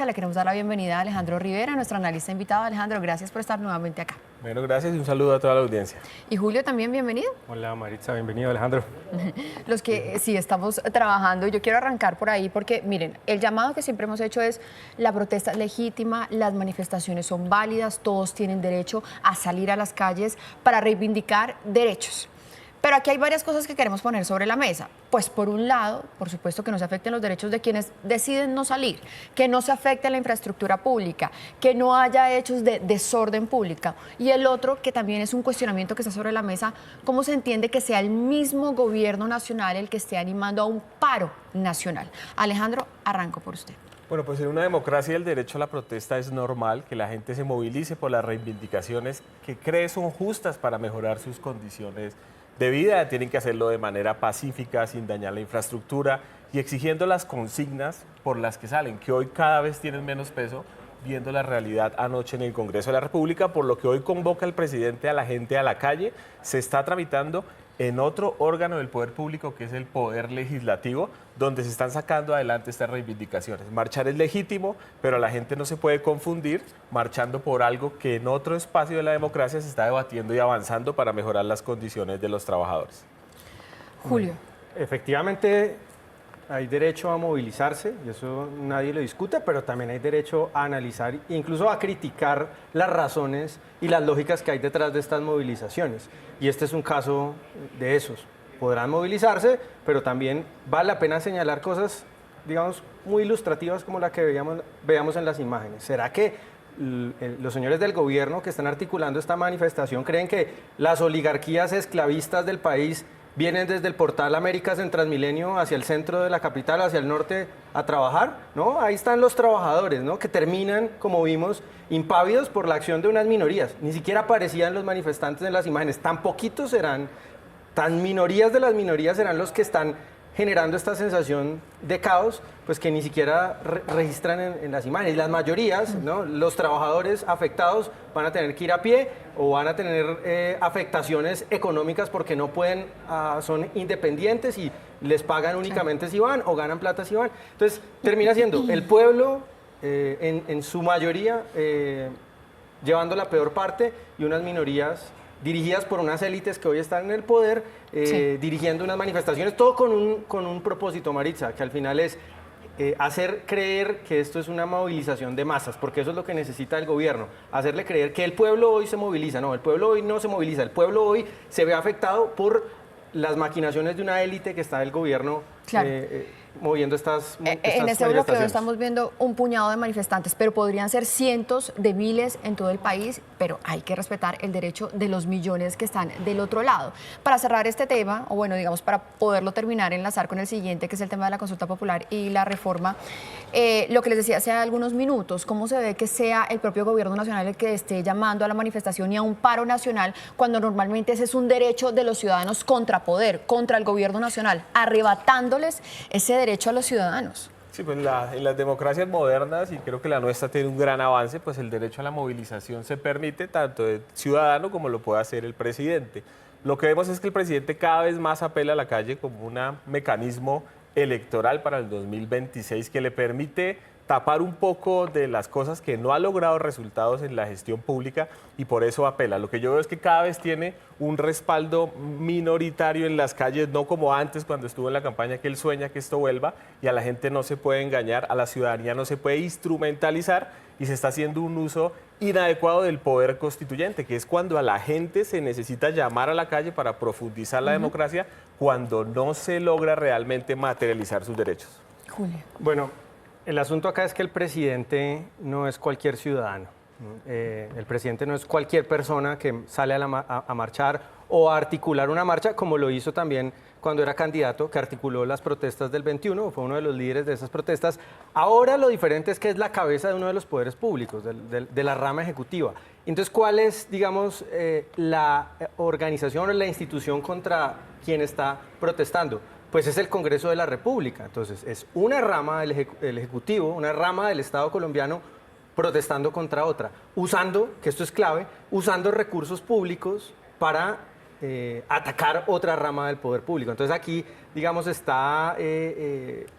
Le queremos dar la bienvenida a Alejandro Rivera, nuestro analista invitado. Alejandro, gracias por estar nuevamente acá. Bueno, gracias y un saludo a toda la audiencia. Y Julio, también bienvenido. Hola Maritza, bienvenido Alejandro. Los que sí estamos trabajando, yo quiero arrancar por ahí porque, miren, el llamado que siempre hemos hecho es la protesta es legítima, las manifestaciones son válidas, todos tienen derecho a salir a las calles para reivindicar derechos. Pero aquí hay varias cosas que queremos poner sobre la mesa. Pues por un lado, por supuesto que no se afecten los derechos de quienes deciden no salir, que no se afecte la infraestructura pública, que no haya hechos de desorden pública. Y el otro, que también es un cuestionamiento que está sobre la mesa, ¿cómo se entiende que sea el mismo gobierno nacional el que esté animando a un paro nacional? Alejandro, arranco por usted. Bueno, pues en una democracia el derecho a la protesta es normal que la gente se movilice por las reivindicaciones que cree son justas para mejorar sus condiciones de vida. Tienen que hacerlo de manera pacífica, sin dañar la infraestructura y exigiendo las consignas por las que salen, que hoy cada vez tienen menos peso, viendo la realidad anoche en el Congreso de la República, por lo que hoy convoca el presidente a la gente a la calle. Se está tramitando en otro órgano del poder público, que es el Poder Legislativo, donde se están sacando adelante estas reivindicaciones. Marchar es legítimo, pero la gente no se puede confundir marchando por algo que en otro espacio de la democracia se está debatiendo y avanzando para mejorar las condiciones de los trabajadores. Julio. Efectivamente, hay derecho a movilizarse, y eso nadie lo discute, pero también hay derecho a analizar, incluso a criticar las razones y las lógicas que hay detrás de estas movilizaciones. Y este es un caso de esos. Podrán movilizarse, pero también vale la pena señalar cosas, digamos, muy ilustrativas como la que veamos en las imágenes. ¿Será que los señores del gobierno que están articulando esta manifestación creen que las oligarquías esclavistas del país vienen desde el portal Américas en Transmilenio hacia el centro de la capital, hacia el norte, a trabajar? ¿No? Ahí están los trabajadores, ¿no?, que terminan, como vimos, impávidos por la acción de unas minorías. Ni siquiera aparecían los manifestantes en las imágenes. Tan poquitos serán, tan minorías de las minorías serán los que están generando esta sensación de caos, pues que ni siquiera registran en las imágenes. Las mayorías, ¿no?, los trabajadores afectados van a tener que ir a pie o van a tener afectaciones económicas porque no pueden, son independientes y les pagan únicamente si van o ganan plata si van. Entonces termina siendo el pueblo en su mayoría llevando la peor parte y unas minorías dirigidas por unas élites que hoy están en el poder, dirigiendo unas manifestaciones, todo con un propósito, Maritza, que al final es hacer creer que esto es una movilización de masas, porque eso es lo que necesita el gobierno, hacerle creer que el pueblo hoy se moviliza. No, el pueblo hoy no se moviliza, el pueblo hoy se ve afectado por las maquinaciones de una élite que está del gobierno. Claro. Moviendo estas en este bloqueo estamos viendo un puñado de manifestantes, pero podrían ser cientos de miles en todo el país, pero hay que respetar el derecho de los millones que están del otro lado. Para cerrar este tema, o bueno, digamos, para poderlo terminar, enlazar con el siguiente, que es el tema de la consulta popular y la reforma, lo que les decía hace algunos minutos, ¿cómo se ve que sea el propio gobierno nacional el que esté llamando a la manifestación y a un paro nacional, cuando normalmente ese es un derecho de los ciudadanos contra poder, contra el gobierno nacional, arrebatándoles ese derecho a los ciudadanos? Sí, pues en las democracias modernas, y creo que la nuestra tiene un gran avance, pues el derecho a la movilización se permite tanto del ciudadano como lo puede hacer el presidente. Lo que vemos es que el presidente cada vez más apela a la calle como un mecanismo electoral para el 2026 que le permite tapar un poco de las cosas que no ha logrado resultados en la gestión pública y por eso apela. Lo que yo veo es que cada vez tiene un respaldo minoritario en las calles, no como antes cuando estuvo en la campaña, que él sueña que esto vuelva, y a la gente no se puede engañar, a la ciudadanía no se puede instrumentalizar y se está haciendo un uso inadecuado del poder constituyente, que es cuando a la gente se necesita llamar a la calle para profundizar la democracia, cuando no se logra realmente materializar sus derechos. Julio. Bueno, el asunto acá es que el presidente no es cualquier ciudadano. El presidente no es cualquier persona que sale a marchar o a articular una marcha, como lo hizo también cuando era candidato, que articuló las protestas del 21, fue uno de los líderes de esas protestas. Ahora lo diferente es que es la cabeza de uno de los poderes públicos, de la rama ejecutiva. Entonces, ¿cuál es, digamos, la organización o la institución contra quien está protestando? Pues es el Congreso de la República. Entonces, es una rama del Ejecutivo, una rama del Estado colombiano protestando contra otra, usando, que esto es clave, usando recursos públicos para atacar otra rama del poder público. Entonces aquí, digamos, está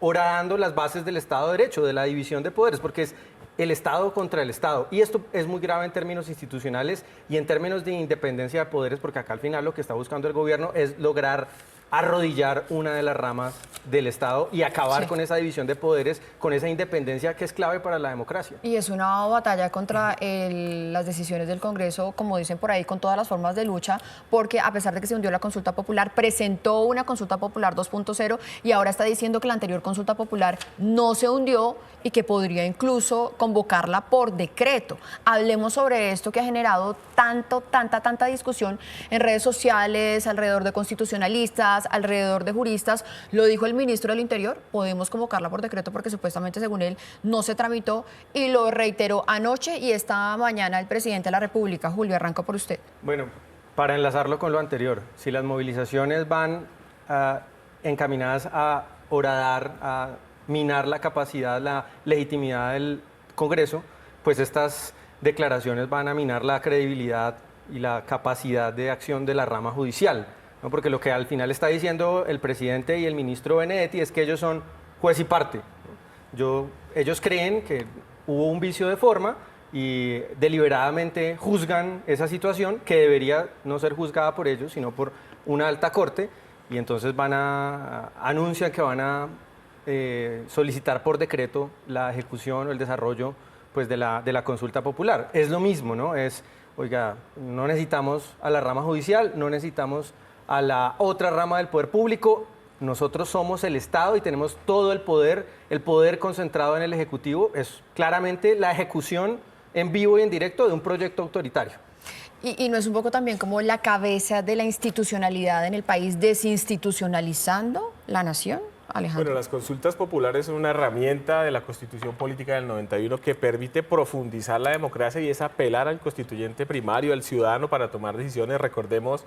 horadando las bases del Estado de Derecho, de la división de poderes, porque es el Estado contra el Estado. Y esto es muy grave en términos institucionales y en términos de independencia de poderes, porque acá al final lo que está buscando el gobierno es lograr arrodillar una de las ramas del Estado y acabar con esa división de poderes, con esa independencia que es clave para la democracia. Y es una batalla contra las decisiones del Congreso, como dicen por ahí, con todas las formas de lucha, porque a pesar de que se hundió la consulta popular, presentó una consulta popular 2.0 y ahora está diciendo que la anterior consulta popular no se hundió y que podría incluso convocarla por decreto. Hablemos sobre esto que ha generado tanta discusión en redes sociales, alrededor de constitucionalistas, alrededor de juristas. Lo dijo el ministro del Interior, podemos convocarla por decreto porque supuestamente, según él, no se tramitó, y lo reiteró anoche y esta mañana el presidente de la República. Julio, arranco por usted. Bueno, para enlazarlo con lo anterior, si las movilizaciones van encaminadas a horadar, a minar la capacidad, la legitimidad del Congreso, pues estas declaraciones van a minar la credibilidad y la capacidad de acción de la rama judicial, ¿no? Porque lo que al final está diciendo el presidente y el ministro Benedetti es que ellos son juez y parte, ¿no? Ellos creen que hubo un vicio de forma y deliberadamente juzgan esa situación que debería no ser juzgada por ellos, sino por una alta corte, y entonces anuncian que van a solicitar por decreto la ejecución o el desarrollo pues, de la consulta popular. Es lo mismo, ¿no? Oiga, no necesitamos a la rama judicial, no necesitamos a la otra rama del poder público. Nosotros somos el Estado y tenemos todo el poder concentrado en el Ejecutivo. Es claramente la ejecución en vivo y en directo de un proyecto autoritario. ¿Y no es un poco también como la cabeza de la institucionalidad en el país, desinstitucionalizando la nación? Alejandro. Bueno, las consultas populares son una herramienta de la Constitución Política del 91 que permite profundizar la democracia y es apelar al constituyente primario, al ciudadano, para tomar decisiones. Recordemos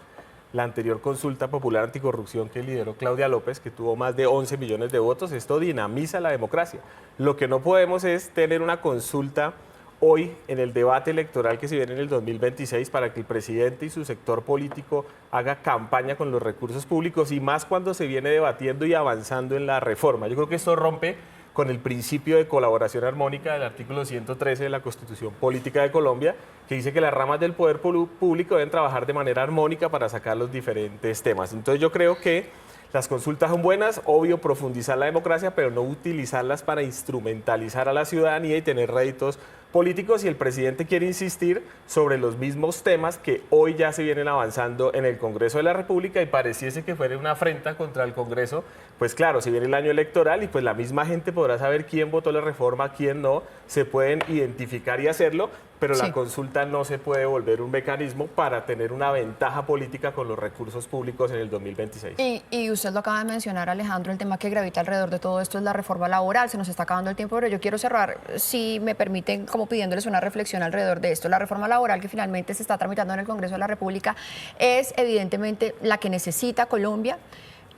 la anterior consulta popular anticorrupción que lideró Claudia López, que tuvo más de 11 millones de votos. Esto dinamiza la democracia. Lo que no podemos es tener una consulta hoy en el debate electoral que se viene en el 2026 para que el presidente y su sector político haga campaña con los recursos públicos, y más cuando se viene debatiendo y avanzando en la reforma. Yo creo que esto rompe con el principio de colaboración armónica del artículo 113 de la Constitución Política de Colombia, que dice que las ramas del poder público deben trabajar de manera armónica para sacar los diferentes temas. Entonces yo creo que las consultas son buenas, obvio, profundizar la democracia, pero no utilizarlas para instrumentalizar a la ciudadanía y tener réditos políticos, y el presidente quiere insistir sobre los mismos temas que hoy ya se vienen avanzando en el Congreso de la República, y pareciese que fuera una afrenta contra el Congreso. Pues claro, si viene el año electoral y pues la misma gente podrá saber quién votó la reforma, quién no, se pueden identificar y hacerlo, pero la consulta no se puede volver un mecanismo para tener una ventaja política con los recursos públicos en el 2026. Y usted lo acaba de mencionar, Alejandro, el tema que gravita alrededor de todo esto es la reforma laboral. Se nos está acabando el tiempo, pero yo quiero cerrar, si me permiten, como pidiéndoles una reflexión alrededor de esto. La reforma laboral que finalmente se está tramitando en el Congreso de la República es evidentemente la que necesita Colombia.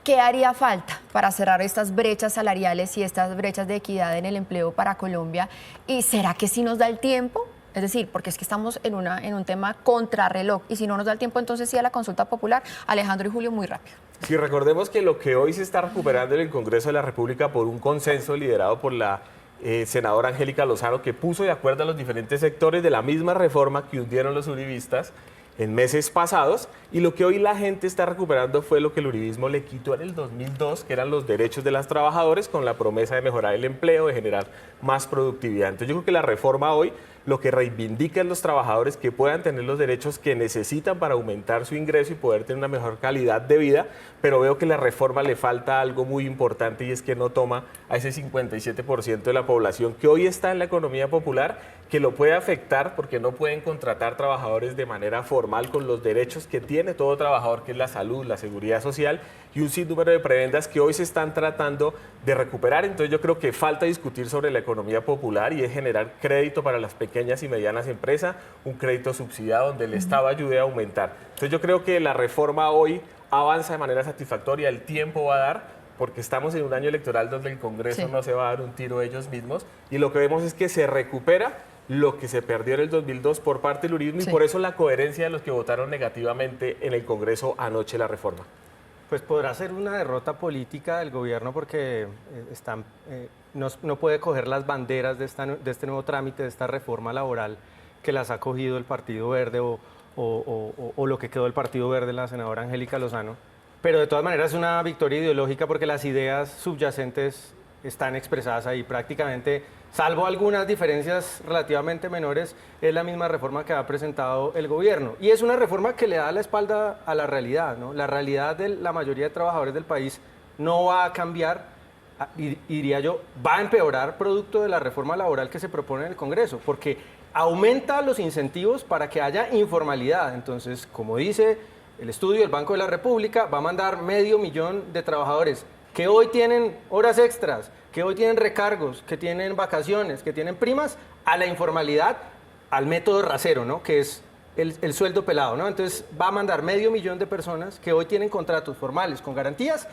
¿Qué haría falta para cerrar estas brechas salariales y estas brechas de equidad en el empleo para Colombia? ¿Y será que sí nos da el tiempo? Es decir, porque es que estamos en un tema contrarreloj, y si no nos da el tiempo, entonces sí a la consulta popular. Alejandro y Julio, muy rápido. Sí, recordemos que lo que hoy se está recuperando en el Congreso de la República por un consenso liderado por la senadora Angélica Lozano, que puso de acuerdo a los diferentes sectores de la misma reforma que hundieron los uribistas en meses pasados, y lo que hoy la gente está recuperando fue lo que el uribismo le quitó en el 2002, que eran los derechos de las trabajadoras, con la promesa de mejorar el empleo, de generar más productividad. Entonces yo creo que la reforma hoy lo que reivindica es los trabajadores que puedan tener los derechos que necesitan para aumentar su ingreso y poder tener una mejor calidad de vida, pero veo que la reforma le falta algo muy importante, y es que no toma a ese 57% de la población que hoy está en la economía popular, que lo puede afectar porque no pueden contratar trabajadores de manera formal con los derechos que tiene todo trabajador, que es la salud, la seguridad social y un sinnúmero de prebendas que hoy se están tratando de recuperar. Entonces yo creo que falta discutir sobre la economía popular, y es generar crédito para las pequeñas y medianas empresas, un crédito subsidiado donde el Estado ayude a aumentar. Entonces yo creo que la reforma hoy avanza de manera satisfactoria, el tiempo va a dar, porque estamos en un año electoral donde el Congreso no se va a dar un tiro ellos mismos, y lo que vemos es que se recupera lo que se perdió en el 2002 por parte del uribismo Sí. y por eso la coherencia de los que votaron negativamente en el Congreso anoche la reforma. Pues podrá ser una derrota política del gobierno porque no puede coger las banderas de este nuevo trámite, de esta reforma laboral que las ha cogido el Partido Verde o lo que quedó del Partido Verde, la senadora Angélica Lozano. Pero de todas maneras es una victoria ideológica porque las ideas subyacentes están expresadas ahí prácticamente, salvo algunas diferencias relativamente menores, es la misma reforma que ha presentado el gobierno. Y es una reforma que le da la espalda a la realidad, ¿no? La realidad de la mayoría de trabajadores del país no va a cambiar, y diría yo, va a empeorar producto de la reforma laboral que se propone en el Congreso, porque aumenta los incentivos para que haya informalidad. Entonces, como dice el estudio del Banco de la República, va a mandar 500.000 de trabajadores que hoy tienen horas extras, que hoy tienen recargos, que tienen vacaciones, que tienen primas, a la informalidad, al método rasero, ¿no? Que es el sueldo pelado, ¿no? Entonces va a mandar 500.000 de personas que hoy tienen contratos formales con garantías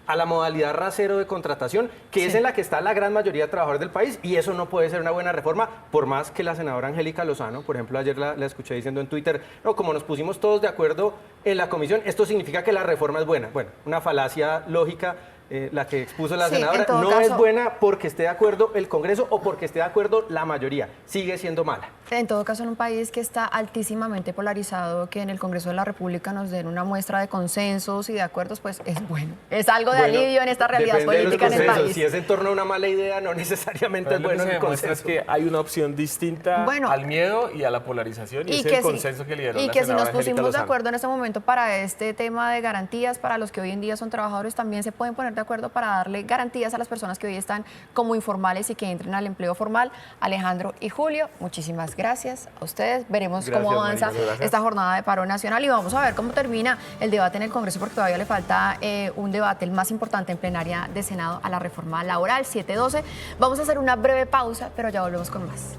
a la modalidad rasero de contratación, que es en la que está la gran mayoría de trabajadores del país, y eso no puede ser una buena reforma, por más que la senadora Angélica Lozano, por ejemplo, ayer la escuché diciendo en Twitter, no, como nos pusimos todos de acuerdo en la comisión, esto significa que la reforma es buena. Bueno, una falacia lógica. La que expuso la Sí, senadora, en todo no caso, es buena porque esté de acuerdo el Congreso o porque esté de acuerdo la mayoría, sigue siendo mala. En todo caso, en un país que está altísimamente polarizado, que en el Congreso de la República nos den una muestra de consensos y de acuerdos, pues es bueno. Es algo de Bueno, alivio en esta realidad depende de los política en el consensos. país. Si es en torno a una mala idea, no necesariamente Pero es lo que bueno se el demuestra es consenso. que hay una opción distinta Bueno, al miedo y a la polarización y, es el consenso que lideró y la que si senadora nos Angélica pusimos de Lozano. acuerdo en este momento para este tema de garantías para los que hoy en día son trabajadores, también se pueden poner de acuerdo para darle garantías a las personas que hoy están como informales y que entren al empleo formal. Alejandro y Julio, muchísimas gracias a ustedes. Veremos Gracias, cómo avanza Marina, gracias. esta jornada de paro nacional y vamos a ver cómo termina el debate en el Congreso, porque todavía le falta un debate, el más importante en plenaria de Senado, a la reforma laboral, 7:12. Vamos a hacer una breve pausa, pero ya volvemos con más.